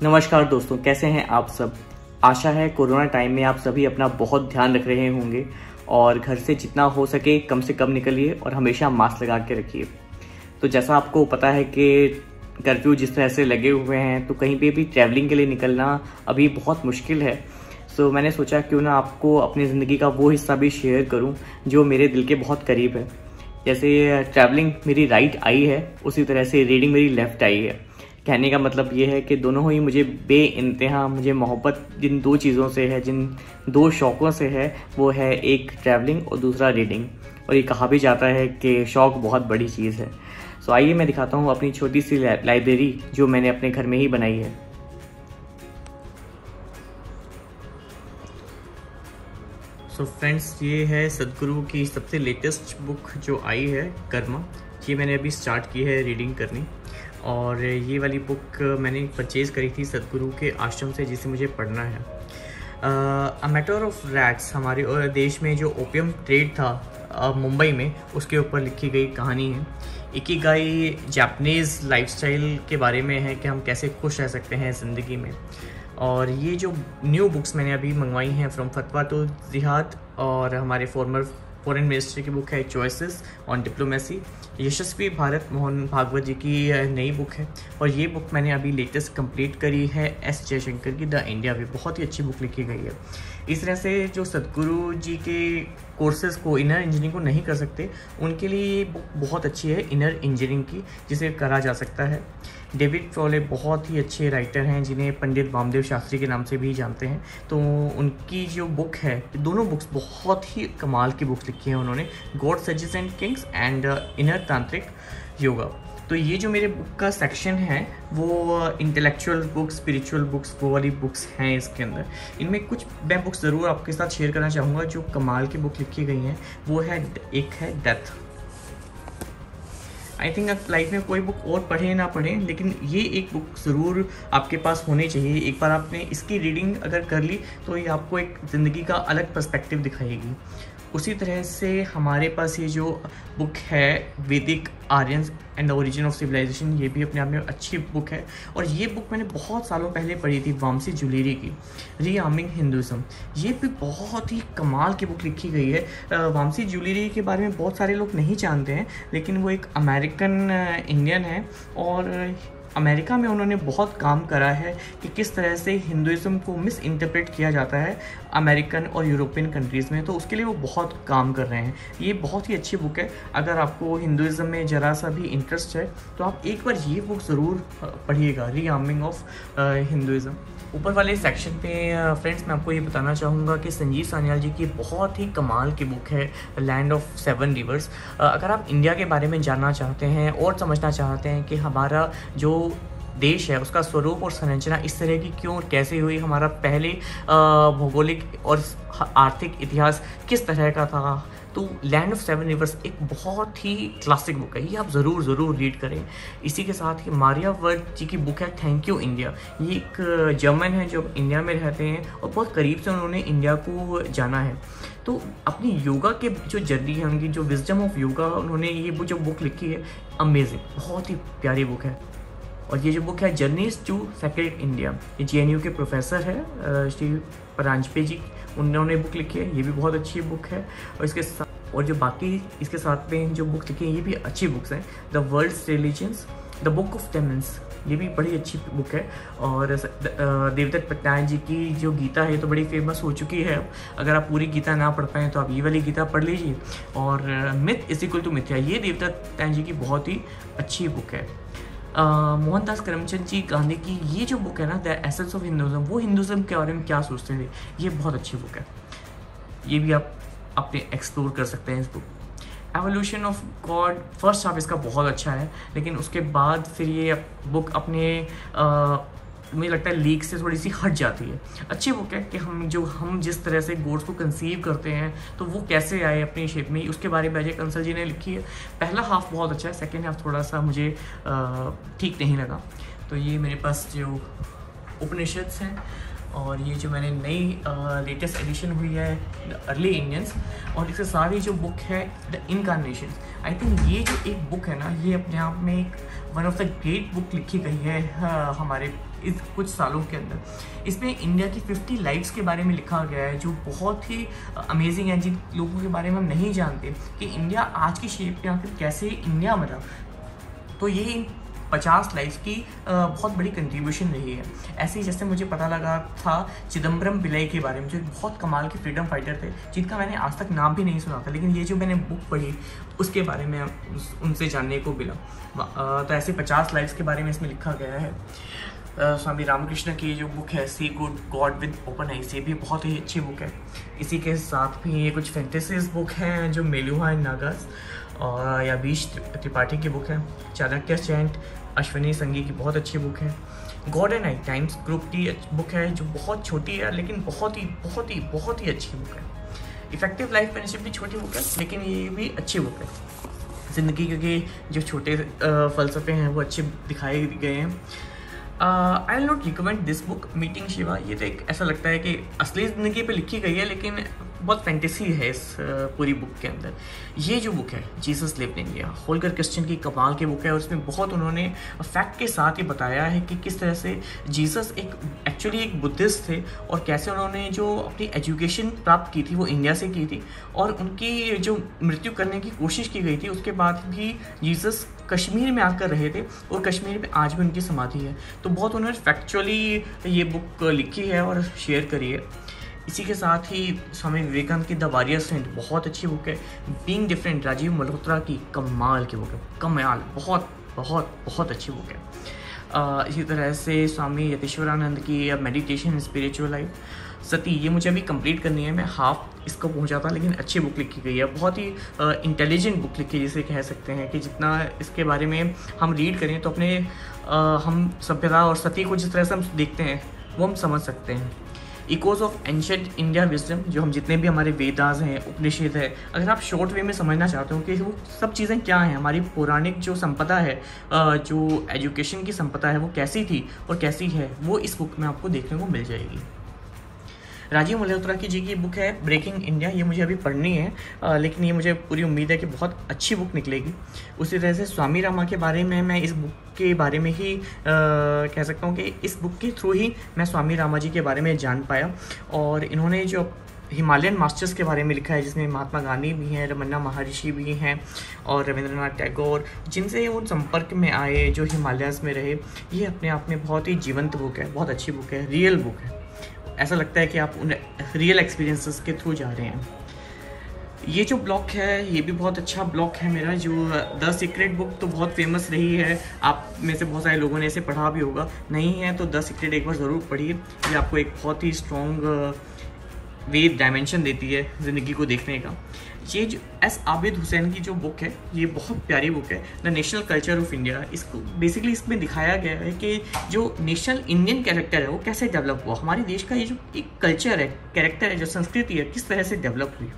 नमस्कार दोस्तों, कैसे हैं आप सब। आशा है कोरोना टाइम में आप सभी अपना बहुत ध्यान रख रहे होंगे और घर से जितना हो सके कम से कम निकलिए और हमेशा मास्क लगा के रखिए। तो जैसा आपको पता है कि कर्फ्यू जिस तरह से लगे हुए हैं तो कहीं पे भी ट्रैवलिंग के लिए निकलना अभी बहुत मुश्किल है। सो मैंने सोचा क्यों ना आपको अपनी ज़िंदगी का वो हिस्सा भी शेयर करूं जो मेरे दिल के बहुत करीब है। जैसे ट्रैवलिंग मेरी राइट आई है, उसी तरह से रीडिंग मेरी लेफ़्ट आई है। कहने का मतलब ये है कि दोनों ही मुझे बेइंतहा मुझे मोहब्बत जिन दो चीज़ों से है, जिन दो शौक़ों से है, वो है एक ट्रैवलिंग और दूसरा रीडिंग। और ये कहा भी जाता है कि शौक़ बहुत बड़ी चीज़ है। सो आइए मैं दिखाता हूँ अपनी छोटी सी लाइब्रेरी जो मैंने अपने घर में ही बनाई है। सो फ्रेंड्स, ये है सदगुरु की सबसे लेटेस्ट बुक जो आई है, कर्मा। ये मैंने अभी स्टार्ट की है रीडिंग करनी, और ये वाली बुक मैंने परचेज़ करी थी सदगुरु के आश्रम से, जिसे मुझे पढ़ना है। अ मैटर ऑफ रैट्स, हमारे देश में जो ओपियम ट्रेड था मुंबई में, उसके ऊपर लिखी गई कहानी है। इकिगाई जापानीज़ लाइफस्टाइल के बारे में है कि हम कैसे खुश रह सकते हैं ज़िंदगी में। और ये जो न्यू बुक्स मैंने अभी मंगवाई हैं फ्रॉम फतवा टू जिहाद, और हमारे फॉर्मर फॉरेन मिनिस्टर की बुक है चॉइसेस ऑन डिप्लोमेसी। यशस्वी भारत मोहन भागवत जी की नई बुक है, और ये बुक मैंने अभी लेटेस्ट कंप्लीट करी है एस जयशंकर की द इंडिया वे। बहुत ही अच्छी बुक लिखी गई है। इस तरह से जो सदगुरु जी के कोर्सेज को, इनर इंजीनियरिंग को नहीं कर सकते, उनके लिए ये बुक बहुत अच्छी है इनर इंजीनियरिंग की, जिसे करा जा सकता है। डेविड फ्रॉले बहुत ही अच्छे राइटर हैं, जिन्हें पंडित वामदेव शास्त्री के नाम से भी जानते हैं। तो उनकी जो बुक है, दोनों बुक्स बहुत ही कमाल की बुक्स लिखी हैं उन्होंने, god sages and kings and inner tantric yoga. तो ये जो मेरे बुक का सेक्शन है वो इंटेलेक्चुअल बुक्स, स्पिरिचुअल बुक्स, वो वाली बुक्स हैं इसके अंदर। इनमें कुछ मैं बुक्स ज़रूर आपके साथ शेयर करना चाहूँगा जो कमाल की बुक लिखी गई हैं। वो है, एक है डेथ। आई थिंक आप लाइफ में कोई बुक और पढ़ें ना पढ़ें, लेकिन ये एक बुक ज़रूर आपके पास होनी चाहिए। एक बार आपने इसकी रीडिंग अगर कर ली तो ये आपको एक ज़िंदगी का अलग पर्सपेक्टिव दिखाएगी। उसी तरह से हमारे पास ये जो बुक है Vedic Aryans and the origin of civilization, ये भी अपने आप में अच्छी बुक है। और ये बुक मैंने बहुत सालों पहले पढ़ी थी, वामसी जूलियरी की, रीआर्मिंग हिंदुइज्म। ये भी बहुत ही कमाल की बुक लिखी गई है। वामसी जूलियरी के बारे में बहुत सारे लोग नहीं जानते हैं, लेकिन वो एक अमेरिकन इंडियन है, और अमेरिका में उन्होंने बहुत काम करा है कि किस तरह से हिंदुइज़्म को मिस इंटरप्रेट किया जाता है अमेरिकन और यूरोपियन कंट्रीज़ में। तो उसके लिए वो बहुत काम कर रहे हैं। ये बहुत ही अच्छी बुक है। अगर आपको हिंदुइज़्म में ज़रा सा भी इंटरेस्ट है तो आप एक बार ये बुक ज़रूर पढ़िएगा, रीआर्मिंग ऑफ हिंदुइज़्म। ऊपर वाले सेक्शन पे फ्रेंड्स मैं आपको ये बताना चाहूँगा कि संजीव सान्याल जी की बहुत ही कमाल की बुक है लैंड ऑफ सेवन रिवर्स। अगर आप इंडिया के बारे में जानना चाहते हैं और समझना चाहते हैं कि हमारा जो देश है उसका स्वरूप और संरचना इस तरह की क्यों और कैसे हुई, हमारा पहले भौगोलिक और आर्थिक इतिहास किस तरह का था, तो लैंड ऑफ सेवन रिवर्स एक बहुत ही क्लासिक बुक है। ये आप ज़रूर रीड करें। इसी के साथ ही मारिया वर्ट जी की बुक है थैंक यू इंडिया। ये एक जर्मन है जो इंडिया में रहते हैं और बहुत करीब से उन्होंने इंडिया को जाना है। तो अपनी योगा के जो जर्नी है, उनकी जो विजडम ऑफ योगा, उन्होंने ये जो बुक लिखी है, अमेजिंग, बहुत ही प्यारी बुक है। और ये जो बुक है जर्नीज टू सेक्रेड इंडिया, ये JNU के प्रोफेसर है श्री परांजपे जी, उन्होंने बुक लिखी है। ये भी बहुत अच्छी बुक है। और इसके साथ और जो बाकी इसके साथ में जो बुक लिखी है ये भी अच्छी बुक्स हैं। The world's religions, the book of टेमेंस, ये भी बड़ी अच्छी बुक है। और देवदत्त पटनायक जी की जो गीता है तो बड़ी फेमस हो चुकी है। अगर आप पूरी गीता ना पढ़ पाएँ तो आप ये वाली गीता पढ़ लीजिए। और मिथ इज इक्वल टू मिथ्या, ये देवदत्त पटनायक जी की बहुत ही अच्छी बुक है। मोहनदास करमचंद जी गांधी की ये जो बुक है ना, द एसेंस ऑफ हिंदुइज्म, वो हिंदुइज्म के बारे में क्या सोचते थे, ये बहुत अच्छी बुक है। ये भी आप अपने एक्सप्लोर कर सकते हैं इस book. Evolution of God, first half इसका बहुत अच्छा है, लेकिन उसके बाद फिर ये बुक अपने मुझे लगता है लीक से थोड़ी सी हट जाती है। अच्छी बुक है कि हम जिस तरह से गॉड्स को कंसीव करते हैं तो वो कैसे आए अपनी शेप में, उसके बारे में अजय कंसल जी ने लिखी है। पहला हाफ बहुत अच्छा है, सेकेंड हाफ थोड़ा सा मुझे ठीक नहीं लगा। तो ये मेरे पास जो उपनिषद हैं और ये जो मैंने नई लेटेस्ट एडिशन हुई है द अर्ली इंडियंस, और इसके साथ ही जो बुक है द इनकारनेशन। आई थिंक ये जो एक बुक है ना, ये अपने आप में एक one of the great book लिखी गई है हमारे इस कुछ सालों के अंदर। इसमें इंडिया की 50 लाइफ्स के बारे में लिखा गया है जो बहुत ही अमेजिंग है, जिन लोगों के बारे में हम नहीं जानते कि इंडिया आज की शेप में आकर कैसे इंडिया बना। तो ये 50 लाइफ की बहुत बड़ी कंट्रीब्यूशन रही है। ऐसे ही जैसे मुझे पता लगा था चिदम्बरम पिल्लई के बारे में, जो बहुत कमाल के फ्रीडम फाइटर थे जिनका मैंने आज तक नाम भी नहीं सुना था, लेकिन ये जो मैंने बुक पढ़ी उसके बारे में उनसे जानने को मिला। तो ऐसे 50 लाइफ्स के बारे में इसमें लिखा गया है। स्वामी रामकृष्ण की जो बुक है see good god with open eyes, ये भी बहुत ही अच्छी बुक है। इसी के साथ भी ये कुछ फैंटेसीज बुक हैं जो मेलुहा एंड नागास और या बीश त्रिपाठी की बुक है। चाणक्य चैंट अश्विनी संगी की बहुत अच्छी बुक है। God and I times group की बुक है जो बहुत छोटी है लेकिन बहुत ही अच्छी बुक है। इफेक्टिव लाइफ मैनेजमेंट भी छोटी बुक है लेकिन ये भी अच्छी बुक है। ज़िंदगी के जो छोटे फ़लसफ़े हैं वो अच्छे दिखाए गए हैं। I will not recommend this book meeting Shiva. ये तो एक ऐसा लगता है कि असली ज़िंदगी पे लिखी गई है लेकिन बहुत फैंटेसी है इस पूरी बुक के अंदर। ये जो बुक है Jesus lived in India, Holkar Christian की कमाल की बुक है और उसमें बहुत उन्होंने फैक्ट के साथ ही बताया है कि किस तरह से जीसस एक्चुअली एक बुद्धिस्ट थे और कैसे उन्होंने जो अपनी एजुकेशन प्राप्त की थी वो इंडिया से की थी, और उनकी जो मृत्यु करने की कोशिश की गई थी उसके बाद भी जीसस कश्मीर में आकर रहे थे और कश्मीर में आज भी उनकी समाधि है। तो बहुत उन्होंने फैक्चुअली ये बुक लिखी है और शेयर करी है। इसी के साथ ही स्वामी विवेकानंद की द वॉरियर सेंट बहुत अच्छी बुक है। बीइंग डिफरेंट राजीव मल्होत्रा की कमाल की बुक है, कमाल, बहुत अच्छी बुक है। इसी तरह से स्वामी यतीश्वरानंद की मेडिटेशन स्पिरिचुअल लाइफ, सती, ये मुझे अभी कंप्लीट करनी है, मैं हाफ इसको पहुंचा था लेकिन अच्छी बुक लिखी गई है, बहुत ही इंटेलिजेंट बुक लिखी है जिसे कह सकते हैं कि जितना इसके बारे में हम रीड करें तो अपने हम सभ्यता और सती को जिस तरह से हम देखते हैं वो हम समझ सकते हैं। Echoes of ancient India wisdom, जो हम जितने भी हमारे वेदास हैं, उपनिषद है, अगर आप शॉर्ट वे में समझना चाहते हो कि वो सब चीज़ें क्या हैं, हमारी पौराणिक जो संपदा है, जो एजुकेशन की संपदा है वो कैसी थी और कैसी है, वो इस बुक में आपको देखने को मिल जाएगी। राजीव मल्होत्रा की जी की बुक है ब्रेकिंग इंडिया, ये मुझे अभी पढ़नी है लेकिन ये मुझे पूरी उम्मीद है कि बहुत अच्छी बुक निकलेगी। उसी तरह से स्वामी रामा के बारे में मैं इस बुक के बारे में ही कह सकता हूँ कि इस बुक के थ्रू ही मैं स्वामी रामा जी के बारे में जान पाया। और इन्होंने जो हिमालयन मास्टर्स के बारे में लिखा है जिसमें महात्मा गांधी भी हैं, रमन्ना महर्षि भी हैं और रविंद्रनाथ टैगोर, जिनसे वो संपर्क में आए, जो हिमालयस में रहे, ये अपने आप में बहुत ही जीवंत बुक है, बहुत अच्छी बुक है, रियल बुक है। ऐसा लगता है कि आप उन रियल एक्सपीरियंसेस के थ्रू जा रहे हैं। ये जो ब्लॉग है ये भी बहुत अच्छा ब्लॉग है मेरा, जो द सीक्रेट बुक तो बहुत फेमस रही है, आप में से बहुत सारे लोगों ने इसे पढ़ा भी होगा, नहीं है तो द सीक्रेट एक बार ज़रूर पढ़िए। ये आपको एक बहुत ही स्ट्रॉन्ग वे डायमेंशन देती है ज़िंदगी को देखने का। ये जो एस आबिद हुसैन की जो बुक है ये बहुत प्यारी बुक है, the national culture of India. इसको बेसिकली इसमें दिखाया गया है कि जो नेशनल इंडियन कैरेक्टर है वो कैसे डेवलप हुआ, हमारे देश का ये जो एक कल्चर है, कैरेक्टर है, जो संस्कृति है, किस तरह से डेवलप हुई।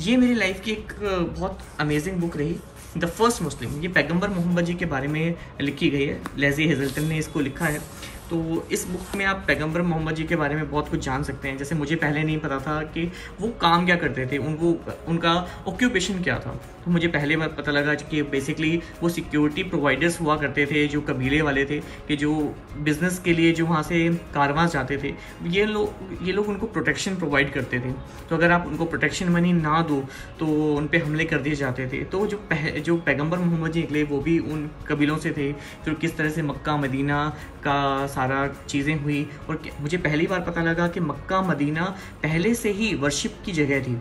ये मेरी लाइफ की एक बहुत अमेजिंग बुक रही। द फर्स्ट मुस्लिम, ये पैगंबर मोहम्मद जी के बारे में लिखी गई है, लेज़ी हेजल्टन ने इसको लिखा है। तो इस बुक में आप पैगंबर मोहम्मद जी के बारे में बहुत कुछ जान सकते हैं। जैसे मुझे पहले नहीं पता था कि वो काम क्या करते थे, उनका ऑक्यूपेशन क्या था, तो मुझे पहले बार पता लगा कि बेसिकली वो सिक्योरिटी प्रोवाइडर्स हुआ करते थे, जो कबीले वाले थे, कि जो बिज़नेस के लिए जो वहाँ से कारवां जाते थे, ये लोग उनको प्रोटेक्शन प्रोवाइड करते थे। तो अगर आप उनको प्रोटेक्शन मनी ना दो तो उन पर हमले कर दिए जाते थे। तो जो पैगंबर मोहम्मद जी निकले वो भी उन कबीलों से थे, तो किस तरह से मक्का मदीना का सारा चीज़ें हुई। और मुझे पहली बार पता लगा कि मक्का मदीना पहले से ही वर्शिप की जगह थी।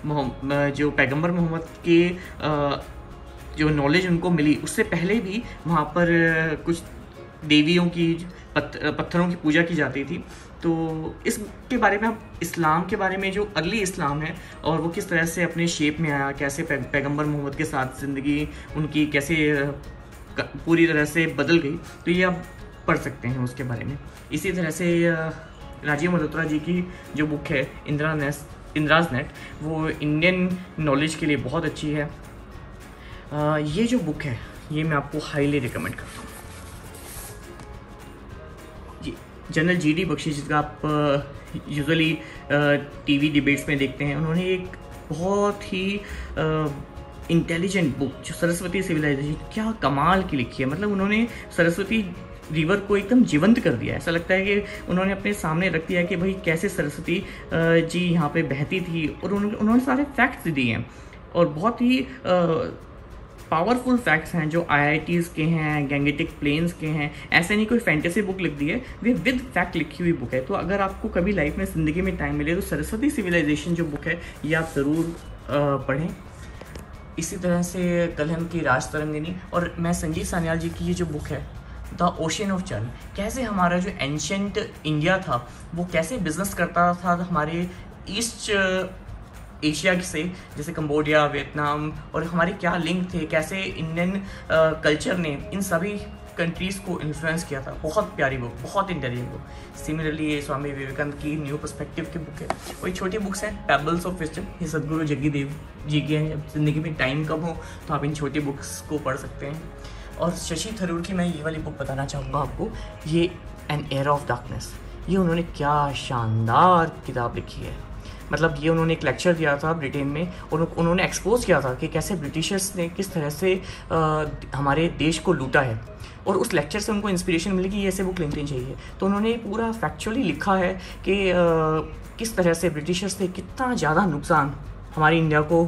जो पैगंबर मोहम्मद के जो नॉलेज उनको मिली उससे पहले भी वहाँ पर कुछ देवियों की पत्थरों की पूजा की जाती थी। तो इसके बारे में हम इस्लाम के बारे में, जो अर्ली इस्लाम है और वो किस तरह से अपने शेप में आया, कैसे पैगंबर मोहम्मद के साथ ज़िंदगी उनकी कैसे पूरी तरह से बदल गई, तो ये आप पढ़ सकते हैं उसके बारे में। इसी तरह से राजीव मल्होत्रा जी की जो बुक है इंद्राज नेट, वो इंडियन नॉलेज के लिए बहुत अच्छी है। ये जो बुक है ये मैं आपको हाईली रिकमेंड करता हूँ। जनरल GD बख्शी, जिसका आप यूजुअली टीवी डिबेट्स में देखते हैं, उन्होंने एक बहुत ही इंटेलिजेंट बुक जो सरस्वती सिविलाइजेशन, क्या कमाल की लिखी है। मतलब उन्होंने सरस्वती रिवर को एकदम जीवंत कर दिया। ऐसा लगता है कि उन्होंने अपने सामने रख दिया कि भाई कैसे सरस्वती जी यहाँ पे बहती थी, और उन्होंने सारे फैक्ट्स दिए हैं, और बहुत ही पावरफुल फैक्ट्स हैं जो IITs के हैं, गैंगेटिक प्लेन्स के हैं। ऐसे नहीं कोई फैंटेसी बुक लिख दी है, वे विद फैक्ट लिखी हुई बुक है। तो अगर आपको कभी लाइफ में, ज़िंदगी में टाइम मिले तो सरस्वती सिविलाइजेशन जो बुक है ये आप ज़रूर पढ़ें। इसी तरह से कलम की राज तरंगिनी, और मैं संजीव सान्याल जी की ये जो बुक है द ओशन ऑफ चर्न, कैसे हमारा जो एंशेंट इंडिया था वो कैसे बिजनेस करता था हमारे ईस्ट एशिया से, जैसे कंबोडिया, वियतनाम, और हमारे क्या लिंक थे, कैसे इंडियन कल्चर ने इन सभी कंट्रीज़ को इन्फ्लुएंस किया था। बहुत प्यारी बुक, बहुत इंटेलिजेंट बुक। सिमिलरली ये स्वामी विवेकानंद की न्यू पर्सपेक्टिव की बुक है। वही छोटी बुक्स हैं, पेबल्स ऑफ विजडम, ये सदगुरु जग्गी देव जी की हैं। जब ज़िंदगी में टाइम कम हो तो आप इन छोटी बुक्स को पढ़ सकते हैं। और शशि थरूर की मैं ये वाली बुक बताना चाहूँगा आपको, ये एन एरा ऑफ डार्कनेस। ये उन्होंने क्या शानदार किताब लिखी है। मतलब ये उन्होंने एक लेक्चर दिया था ब्रिटेन में, और उन्होंने एक्सपोज किया था कि कैसे ब्रिटिशर्स ने किस तरह से हमारे देश को लूटा है, और उस लेक्चर से उनको इंस्पिरेशन मिली कि ये ऐसे बुक लिखनी चाहिए। तो उन्होंने पूरा फैक्चुअली लिखा है कि किस तरह से ब्रिटिशर्स ने कितना ज़्यादा नुकसान हमारी इंडिया को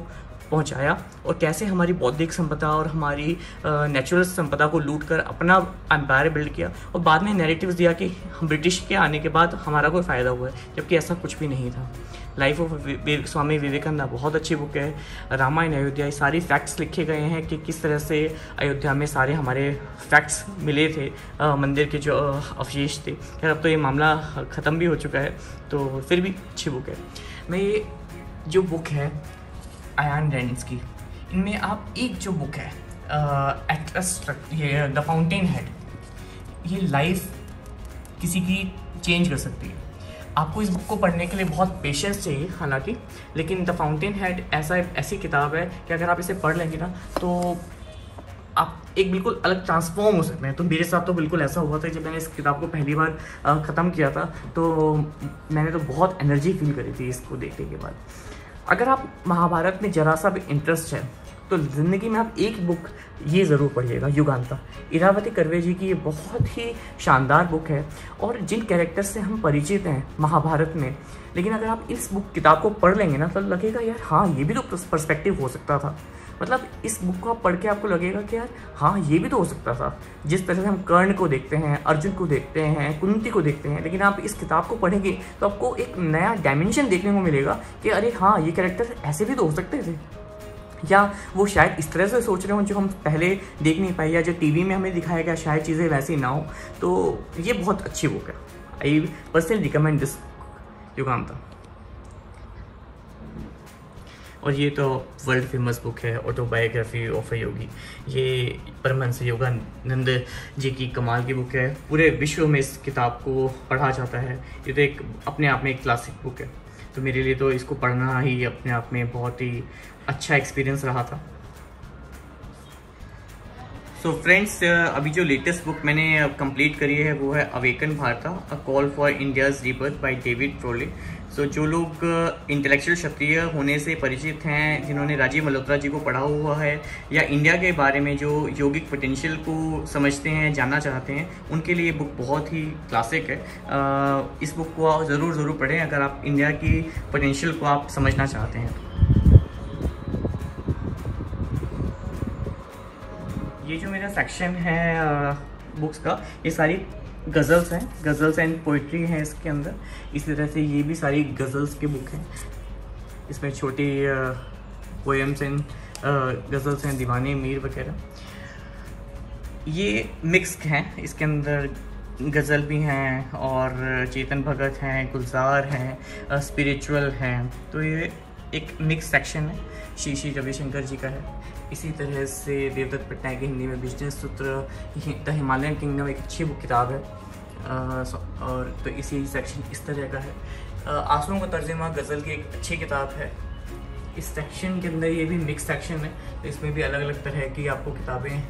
पहुंचाया, और कैसे हमारी बौद्धिक संपदा और हमारी नेचुरल संपदा को लूट कर अपना एम्पायर बिल्ड किया, और बाद में नैरेटिव्स दिया कि ब्रिटिश के आने के बाद हमारा कोई फ़ायदा हुआ है, जबकि ऐसा कुछ भी नहीं था। लाइफ ऑफ स्वामी विवेकानंद बहुत अच्छी बुक है। रामायण अयोध्या, ये सारी फैक्ट्स लिखे गए हैं कि किस तरह से अयोध्या में सारे हमारे फैक्ट्स मिले थे, मंदिर के जो अवशेष थे। खैर अब तो ये मामला ख़त्म भी हो चुका है, तो फिर भी अच्छी बुक है। मैं ये जो बुक है आयान रेंस की, इनमें आप एक जो बुक है ये द फाउंटेन हेड, ये लाइफ किसी की चेंज कर सकती है। आपको इस बुक को पढ़ने के लिए बहुत पेशेंस चाहिए हालांकि, लेकिन द फाउंटेन हेड ऐसी किताब है कि अगर आप इसे पढ़ लेंगे ना तो आप एक बिल्कुल अलग ट्रांसफॉर्म हो सकते हैं। तो मेरे साथ तो बिल्कुल ऐसा हुआ था। जब मैंने इस किताब को पहली बार ख़त्म किया था तो मैंने तो बहुत एनर्जी फील करी थी इसको देखने के बाद। अगर आप महाभारत में जरा सा भी इंटरेस्ट है तो ज़िंदगी में आप एक बुक ये ज़रूर पढ़िएगा, युगांता। इरावती कर्वे जी की ये बहुत ही शानदार बुक है, और जिन कैरेक्टर से हम परिचित हैं महाभारत में, लेकिन अगर आप इस किताब को पढ़ लेंगे ना तो लगेगा यार हाँ ये भी तो पर्सपेक्टिव हो सकता था। मतलब इस बुक को आप पढ़ के आपको लगेगा कि यार हाँ ये भी तो हो सकता था। जिस तरह से हम कर्ण को देखते हैं, अर्जुन को देखते हैं, कुंती को देखते हैं, लेकिन आप इस किताब को पढ़ेंगे तो आपको एक नया डायमेंशन देखने को मिलेगा कि अरे हाँ ये कैरेक्टर ऐसे भी तो हो सकते थे, या वो शायद इस तरह से सोच रहे हो जो हम पहले देख नहीं पाए, या जो टीवी में हमें दिखाया गया शायद चीज़ें वैसी ना हो। तो ये बहुत अच्छी बुक है। I personally recommend this Yuganta. और ये तो वर्ल्ड फेमस बुक है, ऑटोबायोग्राफी ऑफ अ योगी। ये परमहंस योगानंद जी की कमाल की बुक है। पूरे विश्व में इस किताब को पढ़ा जाता है। ये तो एक अपने आप में एक क्लासिक बुक है। तो मेरे लिए तो इसको पढ़ना ही अपने आप में बहुत ही अच्छा एक्सपीरियंस रहा था। सो फ्रेंड्स, अभी जो लेटेस्ट बुक मैंने कंप्लीट करी है वो है awaken Bharata, a call for India's rebirth by David Frawley. So जो लोग इंटेलेक्चुअल क्षत्रिय होने से परिचित हैं, जिन्होंने राजीव मल्होत्रा जी को पढ़ा हुआ है, या इंडिया के बारे में जो योगिक पोटेंशियल को समझते हैं, जानना चाहते हैं, उनके लिए बुक बहुत ही क्लासिक है। इस बुक को आप ज़रूर पढ़ें अगर आप इंडिया की पोटेंशियल को आप समझना चाहते हैं। ये जो मेरा सेक्शन है बुक्स का, ये सारी गज़ल्स हैं, गज़ल्स एंड पोइट्री हैं इसके अंदर। इसी तरह से ये भी सारी गज़ल्स के बुक हैं। इसमें छोटे पोएम्स एंड गज़ल्स हैं, दीवाने, मीर वगैरह। ये मिक्स हैं, इसके अंदर गज़ल भी हैं और चेतन भगत हैं, गुलजार हैं, स्पिरिचुअल हैं। तो ये एक मिक्स सेक्शन है, श्री रविशंकर जी का है। इसी तरह से देवदत्त पटनायक की हिंदी में बिजनेस सूत्र, द हिमालयन किंगडम एक अच्छी बुक किताब है। और तो इसी सेक्शन इस तरह का है। आंसुओं का तर्जुमा गज़ल की एक अच्छी किताब है। इस सेक्शन के अंदर ये भी मिक्स सेक्शन है, तो इसमें भी अलग अलग तरह की आपको किताबें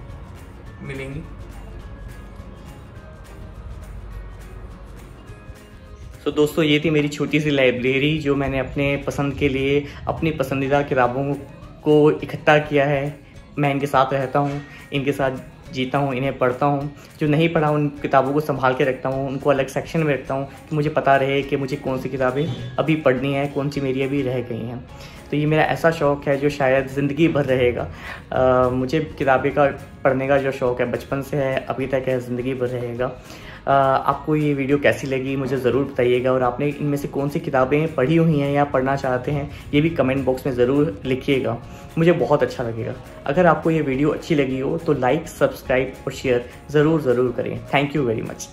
मिलेंगी। तो दोस्तों ये थी मेरी छोटी सी लाइब्रेरी जो मैंने अपने पसंद के लिए अपनी पसंदीदा किताबों को इकट्ठा किया है। मैं इनके साथ रहता हूँ, इनके साथ जीता हूँ, इन्हें पढ़ता हूँ। जो नहीं पढ़ा उन किताबों को संभाल के रखता हूँ, उनको अलग सेक्शन में रखता हूँ कि मुझे पता रहे कि मुझे कौन सी किताबें अभी पढ़नी है, कौन सी मेरी अभी रह गई हैं। तो ये मेरा ऐसा शौक़ है जो शायद ज़िंदगी भर रहेगा। मुझे किताबें का पढ़ने का जो शौक़ है बचपन से है, अभी तक है, ज़िंदगी भर रहेगा। आपको ये वीडियो कैसी लगी मुझे ज़रूर बताइएगा, और आपने इनमें से कौन सी किताबें पढ़ी हुई हैं या पढ़ना चाहते हैं ये भी कमेंट बॉक्स में ज़रूर लिखिएगा, मुझे बहुत अच्छा लगेगा। अगर आपको ये वीडियो अच्छी लगी हो तो लाइक, सब्सक्राइब और शेयर ज़रूर करें। Thank you very much.